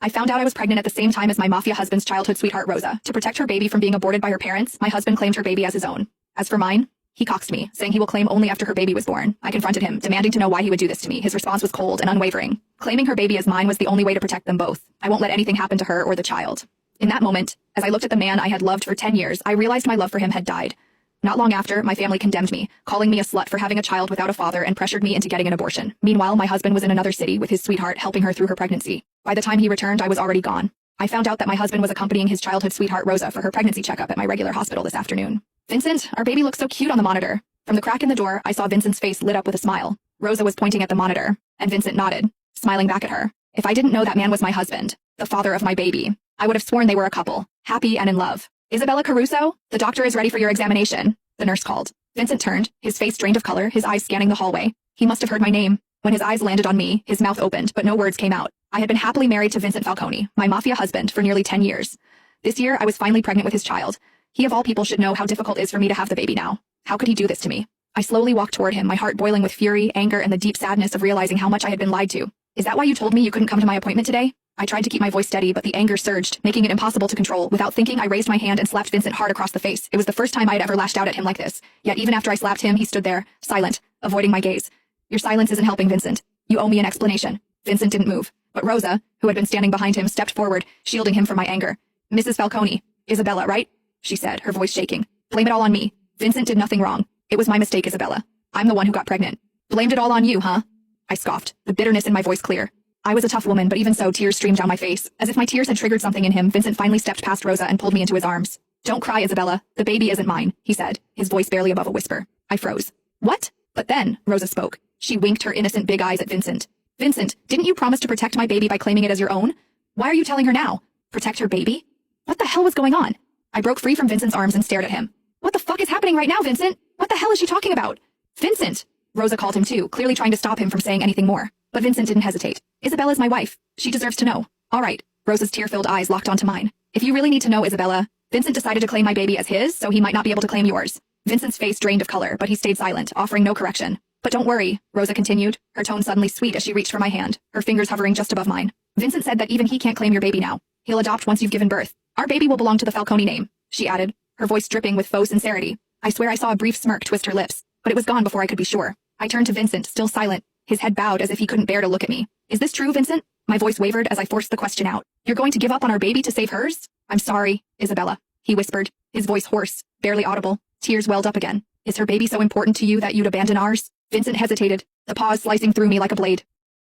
I found out I was pregnant at the same time as my mafia husband's childhood sweetheart Rosa. To protect her baby from being aborted by her parents, my husband claimed her baby as his own. As for mine, he coxed me, saying he will claim only after her baby was born. I confronted him, demanding to know why he would do this to me. His response was cold and unwavering. Claiming her baby as mine was the only way to protect them both. I won't let anything happen to her or the child. In that moment, as I looked at the man I had loved for 10 years, I realized my love for him had died. Not long after, my family condemned me, calling me a slut for having a child without a father and pressured me into getting an abortion. Meanwhile, my husband was in another city with his sweetheart helping her through her pregnancy. By the time he returned, I was already gone. I found out that my husband was accompanying his childhood sweetheart Rosa for her pregnancy checkup at my regular hospital this afternoon. Vincent, our baby looks so cute on the monitor. From the crack in the door, I saw Vincent's face lit up with a smile. Rosa was pointing at the monitor, and Vincent nodded, smiling back at her. If I didn't know that man was my husband, the father of my baby, I would have sworn they were a couple, happy and in love. Isabella Caruso, the doctor is ready for your examination, the nurse called. Vincent turned, his face drained of color, his eyes scanning the hallway. He must have heard my name. When his eyes landed on me, his mouth opened, but no words came out. I had been happily married to Vincent Falcone, my mafia husband, for nearly 10 years. This year, I was finally pregnant with his child. He of all people should know how difficult it is for me to have the baby now. How could he do this to me? I slowly walked toward him, my heart boiling with fury, anger, and the deep sadness of realizing how much I had been lied to. Is that why you told me you couldn't come to my appointment today? I tried to keep my voice steady, but the anger surged, making it impossible to control. Without thinking, I raised my hand and slapped Vincent hard across the face. It was the first time I had ever lashed out at him like this. Yet even after I slapped him, he stood there, silent, avoiding my gaze. Your silence isn't helping, Vincent. You owe me an explanation. Vincent didn't move, but Rosa, who had been standing behind him, stepped forward, shielding him from my anger. Mrs. Falcone, Isabella, right? She said, her voice shaking. Blame it all on me. Vincent did nothing wrong. It was my mistake, Isabella. I'm the one who got pregnant. Blamed it all on you, huh? I scoffed, the bitterness in my voice clear. I was a tough woman, but even so, tears streamed down my face. As if my tears had triggered something in him, Vincent finally stepped past Rosa and pulled me into his arms. Don't cry, Isabella. The baby isn't mine, he said, his voice barely above a whisper. I froze. What? But then, Rosa spoke. She winked her innocent big eyes at Vincent. Vincent, didn't you promise to protect my baby by claiming it as your own? Why are you telling her now? Protect her baby? What the hell was going on? I broke free from Vincent's arms and stared at him. What the fuck is happening right now, Vincent? What the hell is she talking about? Vincent! Rosa called him too, clearly trying to stop him from saying anything more. But Vincent didn't hesitate. Isabella's my wife. She deserves to know. All right. Rosa's tear-filled eyes locked onto mine. If you really need to know, Isabella, Vincent decided to claim my baby as his, so he might not be able to claim yours. Vincent's face drained of color, but he stayed silent, offering no correction. But don't worry, Rosa continued, her tone suddenly sweet as she reached for my hand, her fingers hovering just above mine. Vincent said that even he can't claim your baby now. He'll adopt once you've given birth. Our baby will belong to the Falcone name, she added, her voice dripping with faux sincerity. I swear I saw a brief smirk twist her lips, but it was gone before I could be sure. I turned to Vincent, still silent, his head bowed as if he couldn't bear to look at me. Is this true, Vincent? My voice wavered as I forced the question out. You're going to give up on our baby to save hers? I'm sorry, Isabella, he whispered, his voice hoarse, barely audible. Tears welled up again. Is her baby so important to you that you'd abandon ours? Vincent hesitated, the pause slicing through me like a blade.